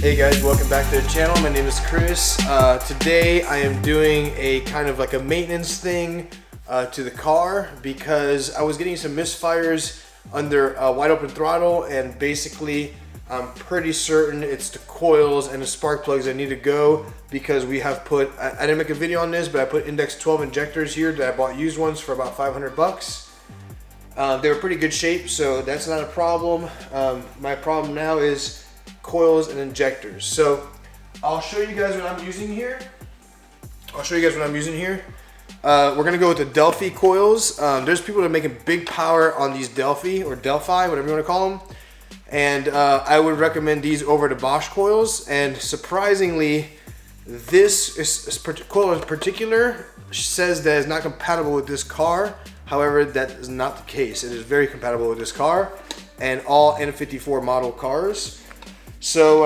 Hey guys, welcome back to the channel. My name is Chris. Today I am doing a kind of like a maintenance thing to the car because I was getting some misfires under wide open throttle, and basically I'm pretty certain it's the coils and the spark plugs that need to go because we have put, I didn't make a video on this, but I put index 12 injectors here that I bought used ones for about 500 bucks. They were pretty good shape, so that's not a problem. My problem now is coils and injectors. So I'll show you guys what I'm using here. We're gonna go with the Delphi coils. There's people that are making big power on these Delphi or Delphi, whatever you want to call them. And I would recommend these over the Bosch coils. And surprisingly, this coil in particular says that it's not compatible with this car. However, that is not the case. It is very compatible with this car and all N54 model cars. So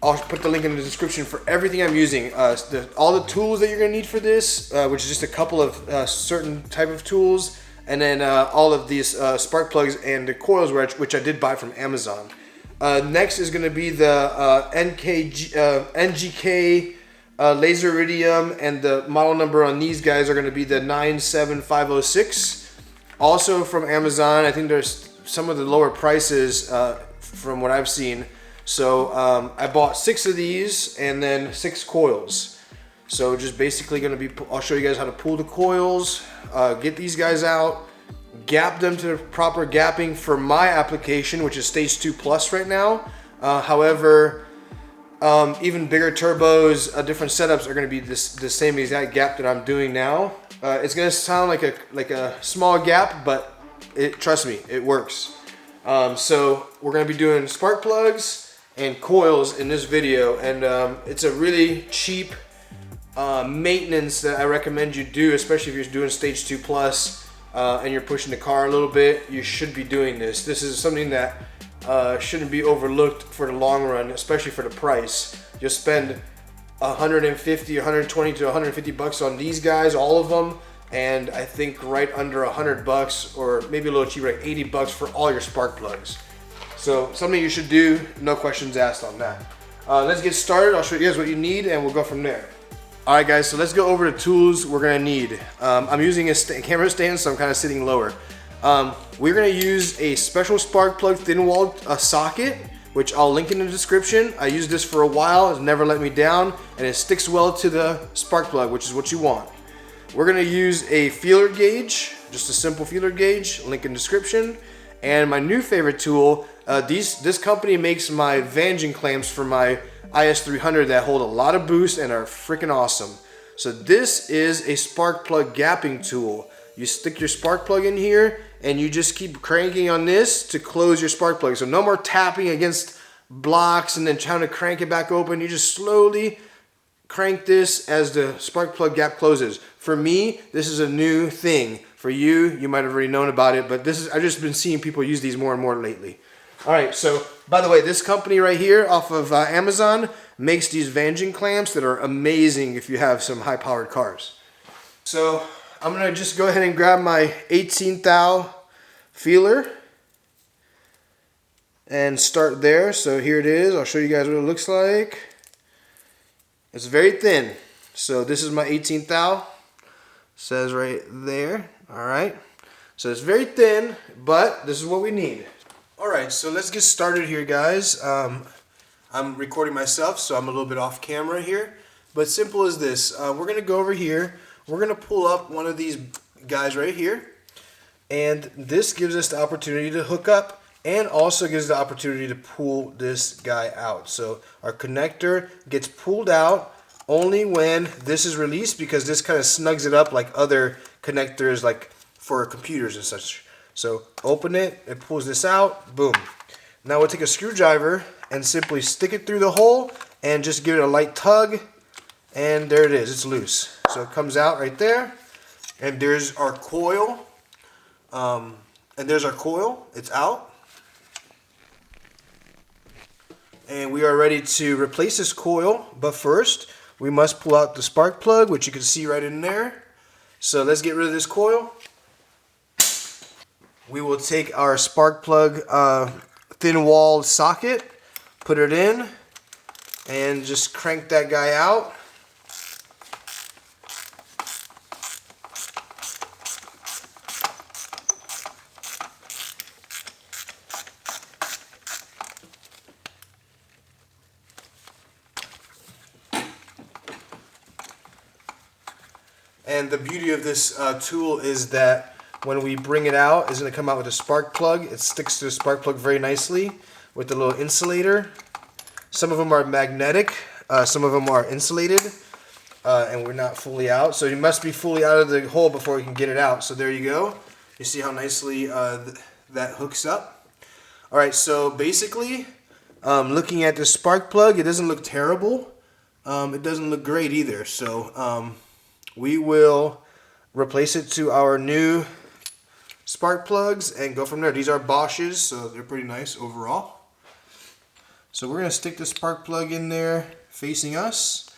I'll put the link in the description for everything I'm using. All the tools that you're gonna need for this, which is just a couple of certain type of tools, and then all of these spark plugs and the coils, which I did buy from Amazon. Next is gonna be the NGK laser iridium, and the model number on these guys are gonna be the 97506. Also from Amazon. I think there's some of the lower prices from what I've seen. So I bought 6 of these and then 6 coils. So just basically gonna be, I'll show you guys how to pull the coils, get these guys out, gap them to the proper gapping for my application, which is stage 2 plus right now. However, even bigger turbos, different setups are gonna be the same exact gap that I'm doing now. It's gonna sound like a small gap, but trust me, it works. So we're gonna be doing spark plugs and coils in this video, and it's a really cheap maintenance that I recommend you do, especially if you're doing stage 2 plus and you're pushing the car a little bit. You should be doing this. This is something that shouldn't be overlooked for the long run, especially for the price. You'll spend 150, 120 to 150 bucks on these guys, all of them, and I think right under 100 bucks, or maybe a little cheaper, like 80 bucks for all your spark plugs. So something you should do, no questions asked on that. Let's get started. I'll show you guys what you need and we'll go from there. All right guys, so let's go over the tools we're gonna need. I'm using a camera stand, so I'm kind of sitting lower. We're gonna use a special spark plug thin-walled socket, which I'll link in the description. I used this for a while, it's never let me down, and it sticks well to the spark plug, which is what you want. We're gonna use a feeler gauge, just a simple feeler gauge, link in the description. And my new favorite tool, this company makes my Vangin clamps for my IS300 that hold a lot of boost and are freaking awesome. So this is a spark plug gapping tool. You stick your spark plug in here and you just keep cranking on this to close your spark plug. So no more tapping against blocks and then trying to crank it back open. You just slowly crank this as the spark plug gap closes. For me, this is a new thing. For you, you might have already known about it, but I've just been seeing people use these more and more lately. All right, so by the way, this company right here off of Amazon makes these Vangin clamps that are amazing if you have some high-powered cars. So I'm gonna just go ahead and grab my 18 thou feeler and start there. So here it is. I'll show you guys what it looks like. It's very thin. So this is my 18 thou. Says right there. All right. So it's very thin, but this is what we need. All right, so let's get started here, guys. I'm recording myself, so I'm a little bit off camera here. But simple as this. We're going to go over here. We're going to pull up one of these guys right here. And this gives us the opportunity to hook up and also gives the opportunity to pull this guy out. So our connector gets pulled out only when this is released, because this kind of snugs it up like other connectors, like for computers and such. So open it, it pulls this out, boom. Now we'll take a screwdriver and simply stick it through the hole and just give it a light tug, and there it is, it's loose. So it comes out right there, and there's our coil, it's out. And we are ready to replace this coil, but first, we must pull out the spark plug, which you can see right in there. So let's get rid of this coil. We will take our spark plug thin-walled socket, put it in, and just crank that guy out. And the beauty of this tool is that when we bring it out, it's going to come out with a spark plug. It sticks to the spark plug very nicely with the little insulator. Some of them are magnetic, some of them are insulated, and we're not fully out. So you must be fully out of the hole before you can get it out. So there you go. You see how nicely that hooks up. All right, so basically, looking at the spark plug, it doesn't look terrible. It doesn't look great either. So we will replace it to our new spark plugs and go from there. These are Bosch's, so they're pretty nice overall. So we're going to stick the spark plug in there facing us,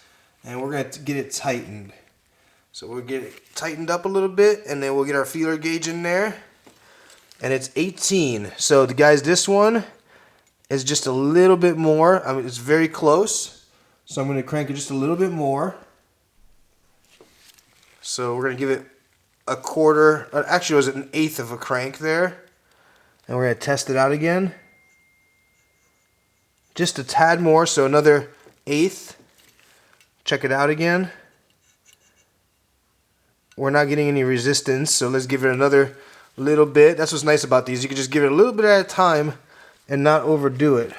and we're going to get it tightened. So we'll get it tightened up a little bit, and then we'll get our feeler gauge in there. And it's 18. So the guys, this one is just a little bit more. I mean, it's very close. So I'm going to crank it just a little bit more. So we're going to give it a quarter, actually it was an eighth of a crank there. And we're going to test it out again. Just a tad more, so another eighth. Check it out again. We're not getting any resistance, so let's give it another little bit. That's what's nice about these. You can just give it a little bit at a time and not overdo it.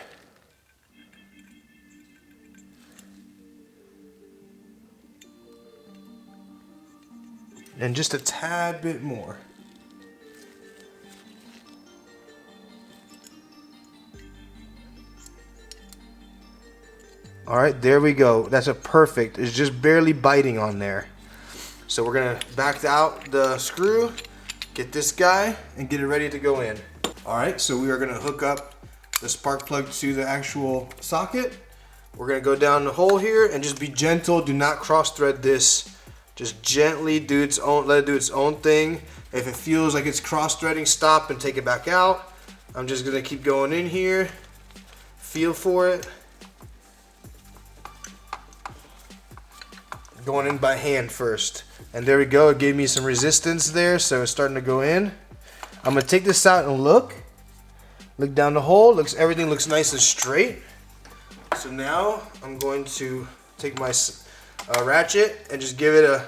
And just a tad bit more. All right, there we go. That's a perfect. It's just barely biting on there. So we're gonna back out the screw, get this guy, and get it ready to go in. All right, so we are gonna hook up the spark plug to the actual socket. We're gonna go down the hole here and just be gentle. Do not cross thread this. Just gently do its own, let it do its own thing. If it feels like it's cross threading, stop and take it back out. I'm just gonna keep going in here. Feel for it. Going in by hand first. And there we go, it gave me some resistance there, so it's starting to go in. I'm gonna take this out and look down the hole. Everything looks nice and straight. So now I'm going to take my ratchet and just give it a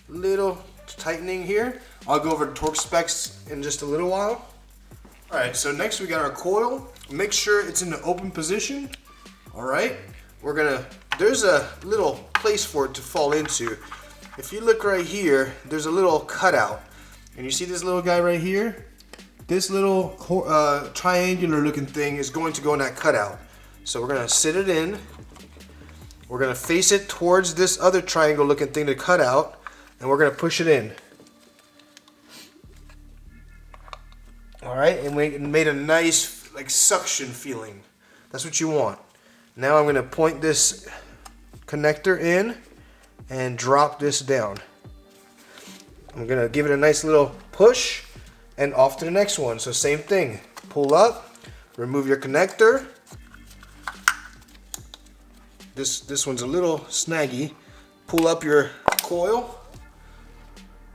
little tightening here. I'll go over torque specs in just a little while. All right, so next we got our coil. Make sure it's in the open position. All right, there's a little place for it to fall into. If you look right here, there's a little cutout. And you see this little guy right here? This little triangular looking thing is going to go in that cutout. So we're gonna sit it in. We're gonna face it towards this other triangle looking thing to cut out, and we're gonna push it in. All right, and it made a nice like suction feeling. That's what you want. Now I'm gonna point this connector in and drop this down. I'm gonna give it a nice little push and off to the next one. So same thing, pull up, remove your connector. This one's a little snaggy. Pull up your coil.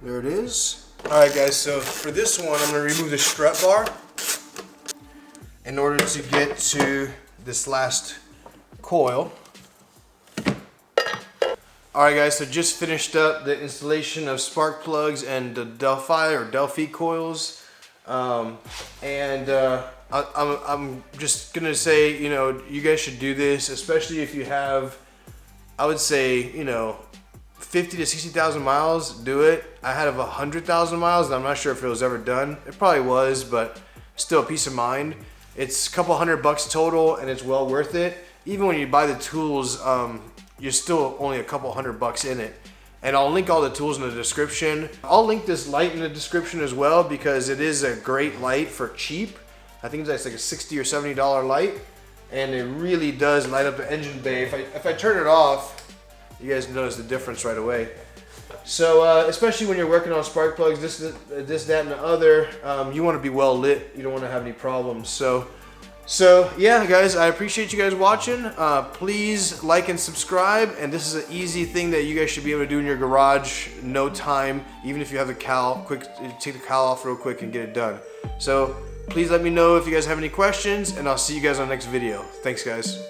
There it is. All right guys, so for this one, I'm gonna remove the strut bar in order to get to this last coil. Alright guys, so just finished up the installation of spark plugs and the Delphi coils. I'm just gonna say, you know, you guys should do this, especially if you have, I would say, you know, 50 to 60,000 miles, do it. I had 100,000 miles, and I'm not sure if it was ever done. It probably was, but still a peace of mind. It's a couple $100 total, and it's well worth it. Even when you buy the tools, you're still only a couple $100 in it. And I'll link all the tools in the description. I'll link this light in the description as well, because it is a great light for cheap. I think it's like a $60 or $70 light, and it really does light up the engine bay. If I turn it off, you guys notice the difference right away. So especially when you're working on spark plugs, this, that, and the other, you want to be well lit. You don't want to have any problems. So So yeah, guys, I appreciate you guys watching. Please like and subscribe. And this is an easy thing that you guys should be able to do in your garage, no time. Even if you have the cowl, quick, take the cowl off real quick and get it done. So please let me know if you guys have any questions, and I'll see you guys on the next video. Thanks, guys.